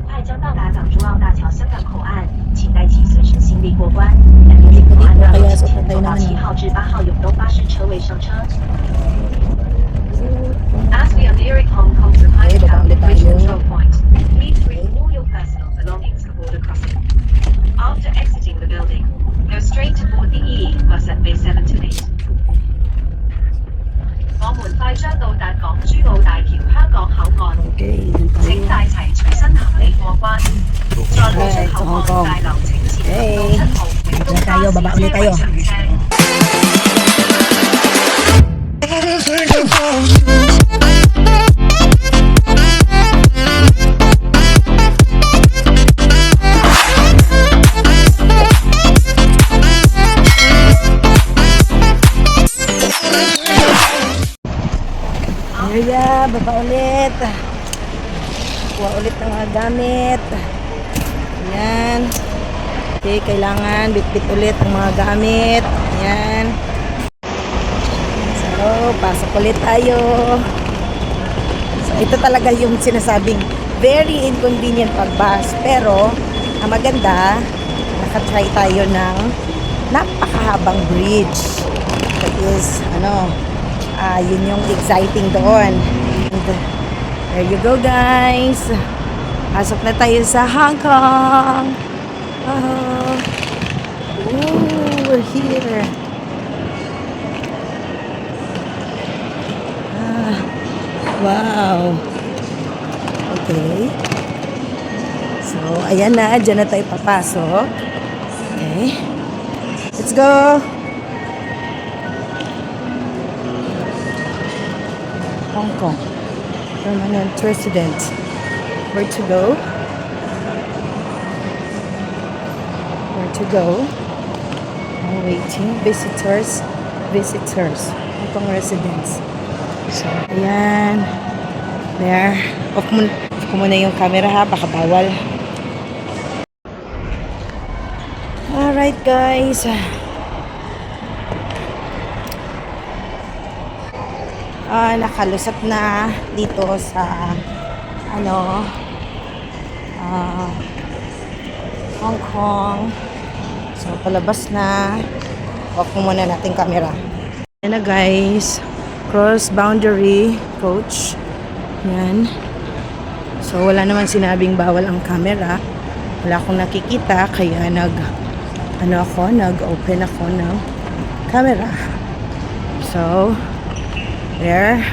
快将到达港珠澳大桥香港口岸，请带齐随身行李过关。两名进口安纳路今天走到7号至8号永东巴士车位上车。As we are nearing Hong Kong's Chinatown Bridge Control Point, please bring all your personal belongings for border crossing. After exiting the building, go straight to board the EE bus at Bay 7 to 8. 我們快將到達港珠澳大橋香港口岸， Okay, dun tayo. 請帶齊隨身行李過關。在步出口岸大樓請前往到7號永東巴士車位上車。Ayan, baba ulit. Kuha ulit ng mga gamit. Ayan. Okay, kailangan bitbit ulit ang mga gamit. Ayan. So, pasok ulit tayo. So, ito talaga yung sinasabing very inconvenient pag-bus. Pero, ang maganda, nakatry tayo ng napakahabang bridge. That is, yun yung exciting doon. And there you go, guys. Pasok na tayo sa Hong Kong. We're here. Wow. Okay. So, ayan na. Diyan na tayo papasok. Okay. Let's go. Hong Kong permanent resident. Where to go? Where to go? I'm waiting. Visitors. Hong Kong residents. So, ayan. There. Off ko muna yung camera ha. Baka bawal. Alright guys. Nakalusot na dito sa Hong Kong. So palabas na. Off muna natin camera. Yan na guys, cross boundary coach. Yan. So wala naman sinabing bawal ang camera. Wala akong nakikita kaya nag-open ako ng camera. So there,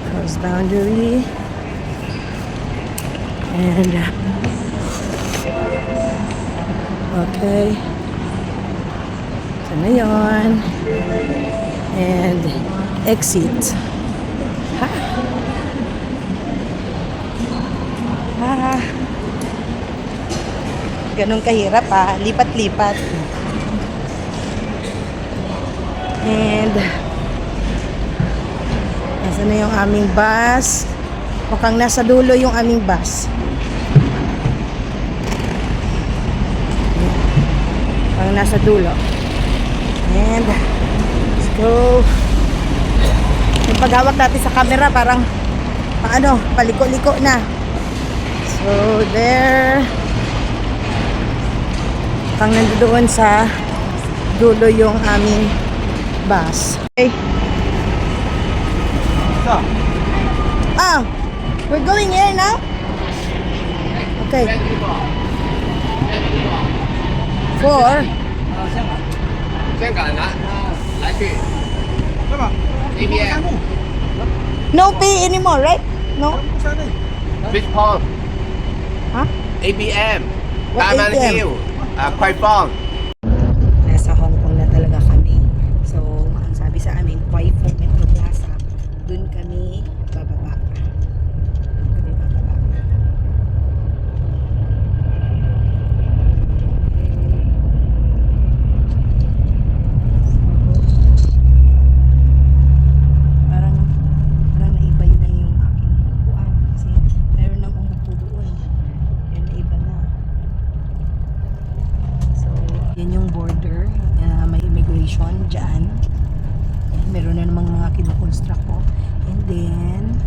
cross boundary, and okay, so na yun, and exit. Ganun kahirap ha, lipat-lipat. And nasa na yung aming bus. Mukhang nasa dulo yung aming bus. Mukhang nasa dulo. And let's go. Yung paghawak natin sa camera parang paliko-liko na. So there, mukhang nandoon sa dulo yung aming bus. Okay. We're going here now? Okay. 4. 香港来去，ABM No pay anymore, right? No? Which port? Huh? ABM What Diamond ABM? Hill, Kwai Fong. Nasa Hong Kong na talaga kami. So, ang sabi sa amin, Kwai Fong Metro Plaza. Doon kami bababa. Parang naiba yun na yung aking upuan. Kasi meron nang umupo doon. Yan naiba na. So, yan yung border. May immigration dyan. Meron na namang mga kinukonstruct po. And then,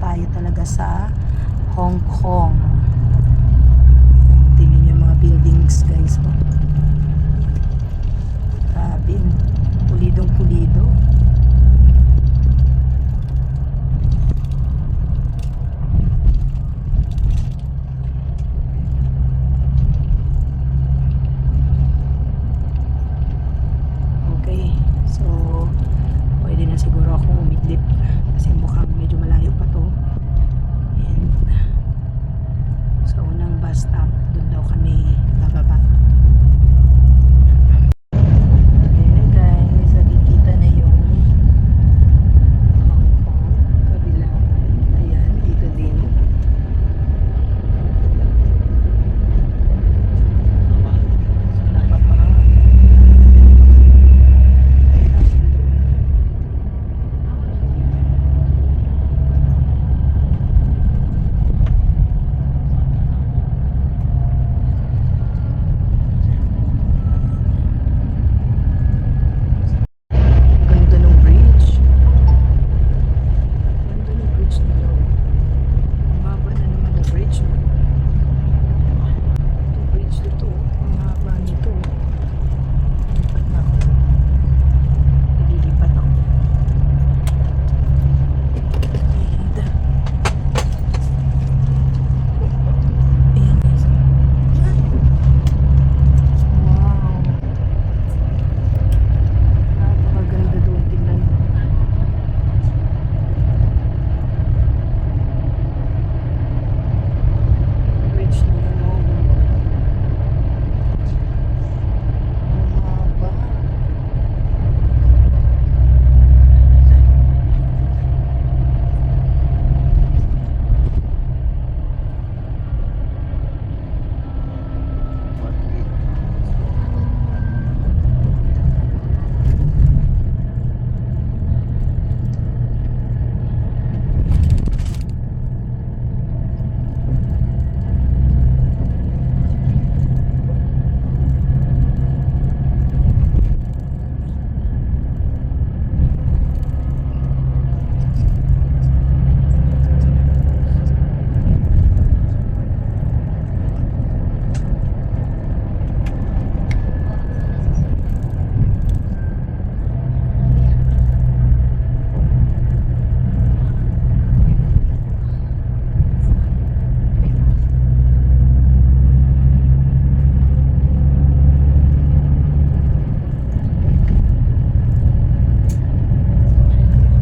tayo talaga sa Hong Kong. Tingnan yung mga buildings guys. Oh. Grabe. Pulidong pulido. Okay. So, pwede na siguro akong umidlip kasi mukhang medyo malayo pa to. And sa unang bus stop, doon daw kami bababa. Ayan guys, nakikita na yung Hong Kong kabilang. Ayan, dito din. Wala pa pa. Ganda ng bridge. Ganda ng bridge nila. Ang haba na naman ng bridge. No? Itong bridge dito. Ang haba nito. Lipat na ako. Nililipat ako. And ayan guys. Wow. Napakaganda doon tingnan. Bridge na gano'n. Ang haba.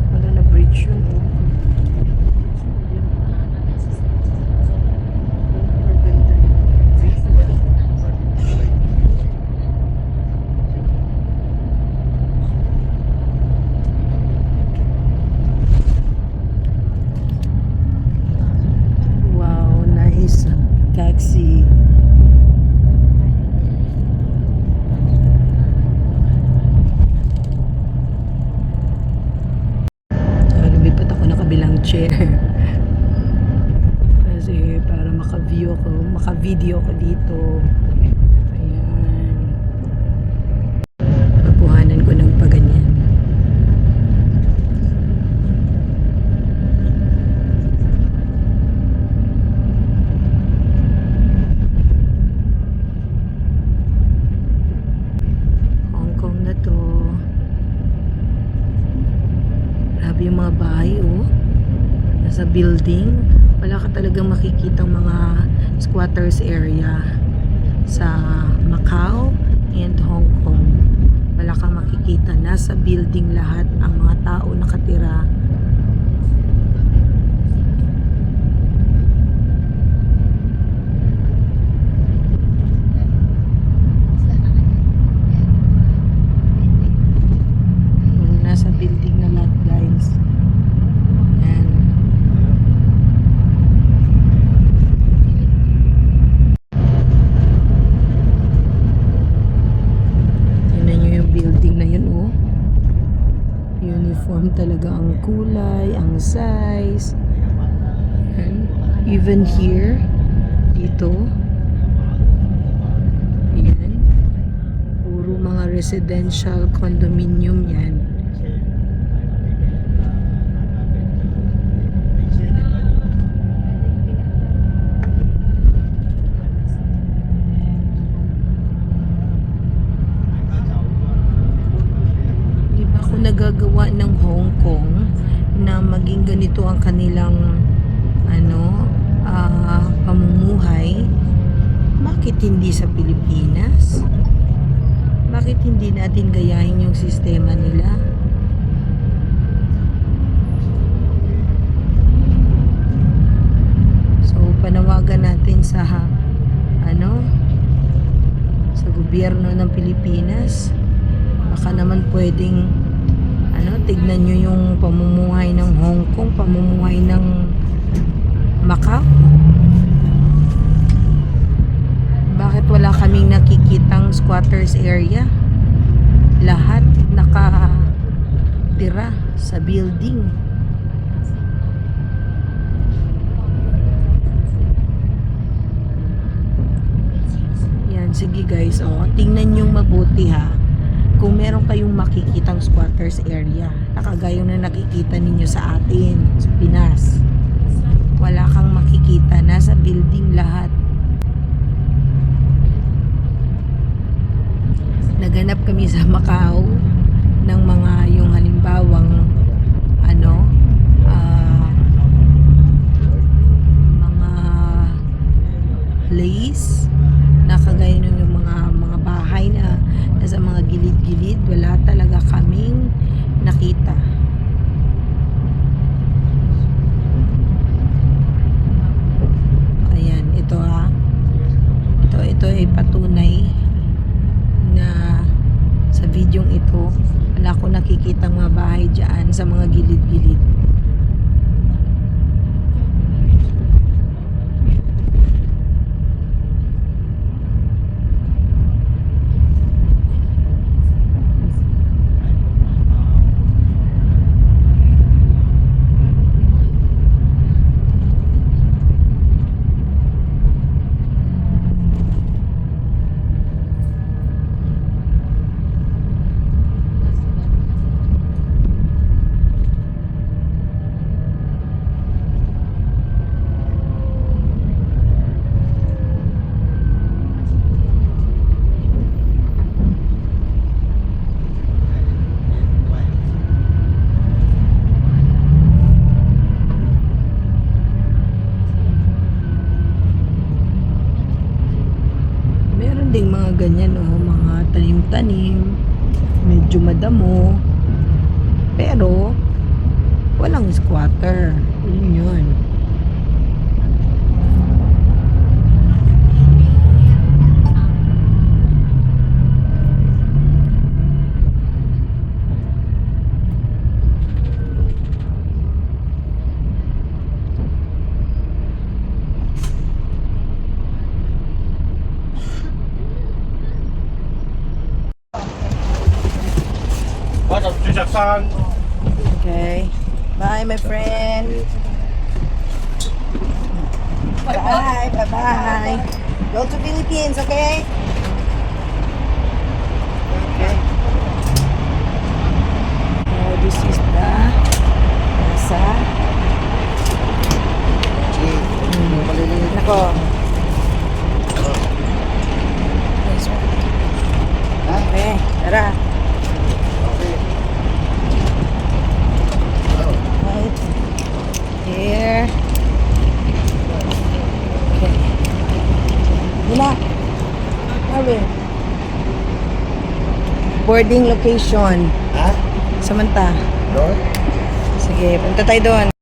Wala na bridge yun. Oh. Super ganda. Wow, nice. Taxi. Lumipat ako na kabilang chair. Kasi para maka-view ako, maka-video ako dito. Ayan. Papuhanan ko ng paganyan. Hong Kong na to. Grabe yung mga bahay, oh. Nasa building. Wala ka talagang makikitang mga squatters area sa Macau and Hong Kong. Wala kang makikita. Nasa building lahat ang mga tao nakatira. Nasa building na lahat guys. And tingnan nyo yung building na yun, oh. Uniform talaga ang kulay, ang size. And even here, dito. Ayan. Puro mga residential condominium yan. naging ganito ang kanilang pamumuhay, bakit hindi sa Pilipinas? Bakit hindi natin gayahin yung sistema nila? So, panawagan natin sa sa gobyerno ng Pilipinas. Baka naman pwedeng tignan nyo yung pamumuhay ng Hong Kong, pamumuhay ng Macau. Bakit wala kaming nakikitang squatters area? Lahat nakatira sa building. Yan, sige guys, tingnan nyo mabuti ha. Kung meron kayong makikitang squatters area, nakagaya na nakikita ninyo sa atin, sa Pinas. Wala kang makikita, nasa building lahat. Naganap kami sa Macau ng mga yung halimbawang mga place na kagaya nun yung mga bahay na nasa mga gilid-gilid, wala talaga kaming nakita. Ayan, ito ay patunay na sa videong ito wala ko nakikitang mga bahay dyan sa mga gilid-gilid. Ding mga ganyan mga tanim-tanim, medyo madamo, pero walang squatter. Yun. Okay. Bye, my friend. Bye. Bye-bye. Go to Philippines, okay? Okay. Oh, this is the nasa. Maliliit na ko. Okay, tara. Here. Okay. Hina. Sabi. Boarding location. Ha? Samanta. Doon? Sige, punta tayo doon.